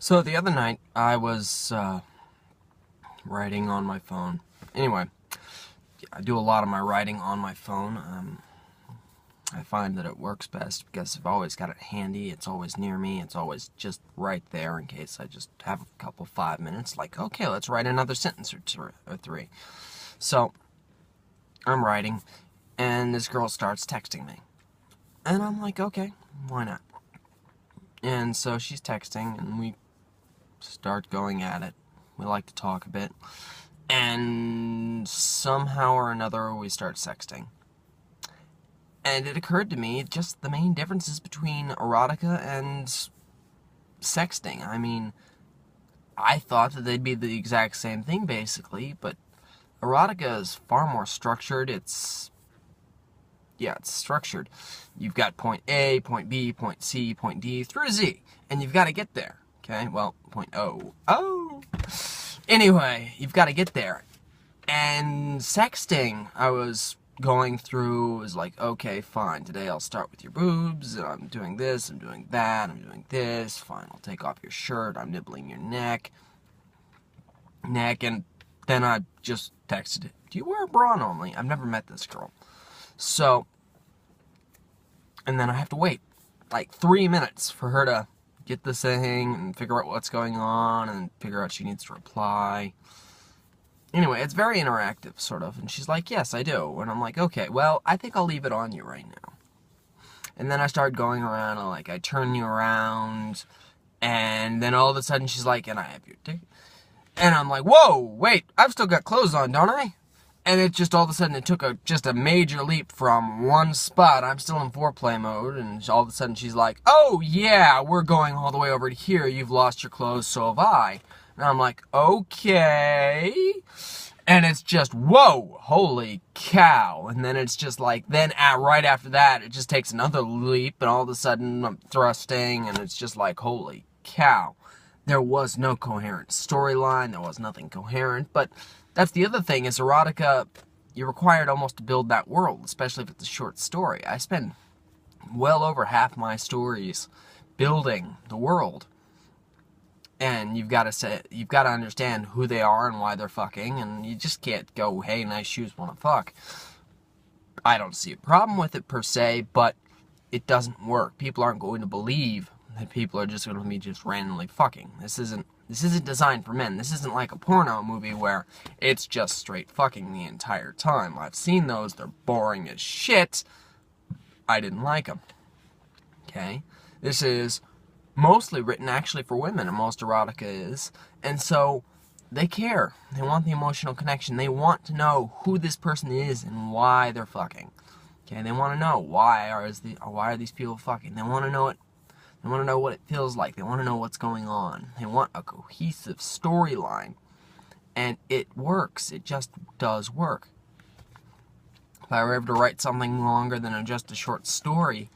So the other night, I was writing on my phone. Anyway, I do a lot of my writing on my phone. I find that it works best because I've always got it handy. It's always near me. It's always just right there in case I just have a couple 5 minutes. Like, okay, let's write another sentence or three. So I'm writing, and this girl starts texting me, and I'm like, okay, why not? And so she's texting, and we start going at it. We like to talk a bit. And somehow or another, we start sexting. And it occurred to me just the main differences between erotica and sexting. I mean, I thought that they'd be the exact same thing, basically, but erotica is far more structured. It's structured. You've got point A, point B, point C, point D, through Z, and you've got to get there. Okay, well, point O. Anyway, you've got to get there. And sexting, I was going through, was like, okay, fine, today I'll start with your boobs, and I'm doing this, I'm doing that, I'm doing this, fine, I'll take off your shirt, I'm nibbling your neck, and then I just texted it, do you wear a bra normally? I've never met this girl. So, and then I have to wait, like 3 minutes for her to get this thing, and figure out what's going on, and figure out she needs to reply. Anyway, it's very interactive, sort of, and she's like, yes, I do, and I'm like, okay, well, I think I'll leave it on you right now. And then I start going around, and I turn you around, and then all of a sudden she's like, and I have your dick. And I'm like, whoa, wait, I've still got clothes on, don't I? And it just, all of a sudden, it took just a major leap from one spot. I'm still in foreplay mode, and all of a sudden she's like, oh, yeah, we're going all the way over to here. You've lost your clothes, so have I. And I'm like, okay. And it's just, whoa, holy cow. And then it's just like, right after that, it just takes another leap, and all of a sudden I'm thrusting, and it's just like, holy cow. There was no coherent storyline. There was nothing coherent, but that's the other thing, is erotica, you're required almost to build that world, especially if it's a short story. I spend well over half my stories building the world. And you've got to understand who they are and why they're fucking, and you just can't go, hey, nice shoes, wanna fuck. I don't see a problem with it per se, but it doesn't work. People aren't going to believe that people are just going to be just randomly fucking. This isn't designed for men. This isn't like a porno movie where it's just straight fucking the entire time. I've seen those. They're boring as shit. I didn't like them. Okay? This is mostly written actually for women, and most erotica is. And so they care. They want the emotional connection. They want to know who this person is and why they're fucking. Okay? They want to know why are these people fucking. They want to know it. They want to know what it feels like. They want to know what's going on. They want a cohesive storyline. And it works. It just does work. If I were ever to write something longer than just a short story,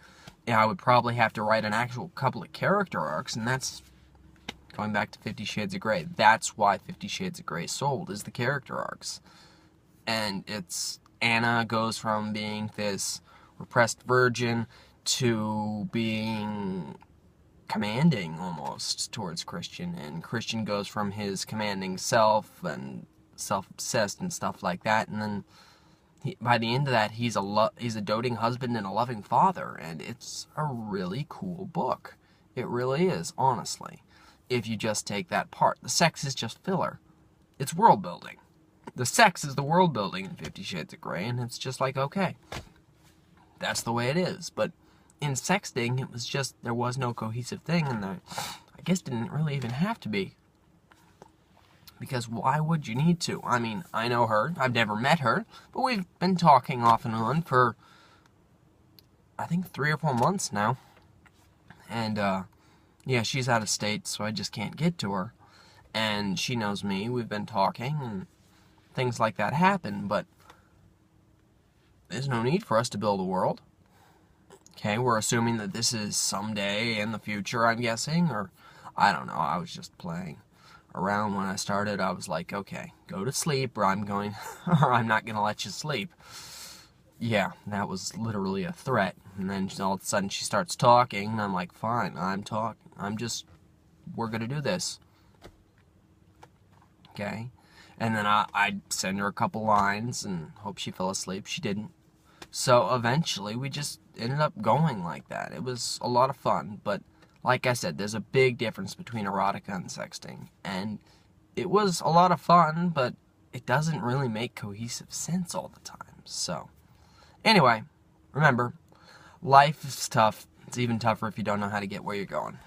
I would probably have to write an actual couple of character arcs, and that's going back to 50 Shades of Grey. That's why 50 Shades of Grey sold, is the character arcs. And it's Anna goes from being this repressed virgin to being commanding almost towards Christian, and Christian goes from his commanding self and self-obsessed and stuff like that, and then by the end of that he's a doting husband and a loving father, and it's a really cool book. It really is, honestly, if you just take that part. The sex is just filler. It's world building. The sex is the world building in 50 Shades of Grey, and it's just like, okay, that's the way it is. But in sexting, it was just, there was no cohesive thing, and I guess didn't really even have to be. Because why would you need to? I mean, I know her, I've never met her, but we've been talking off and on for, I think, 3 or 4 months now. And, yeah, she's out of state, so I just can't get to her. And she knows me, we've been talking, and things like that happen, but there's no need for us to build a world. Okay, we're assuming that this is someday in the future, I'm guessing, or I don't know, I was just playing around when I started. I was like, okay, go to sleep, or I'm not gonna let you sleep. Yeah, that was literally a threat, and then all of a sudden she starts talking, and I'm like, fine, I'm talking, I'm just we're going to do this. Okay? And then I'd send her a couple lines and hope she fell asleep. She didn't. So eventually we just ended up going like that. It was a lot of fun, but like I said, there's a big difference between erotica and sexting. And it was a lot of fun, but it doesn't really make cohesive sense all the time. So, anyway, remember, life is tough. It's even tougher if you don't know how to get where you're going.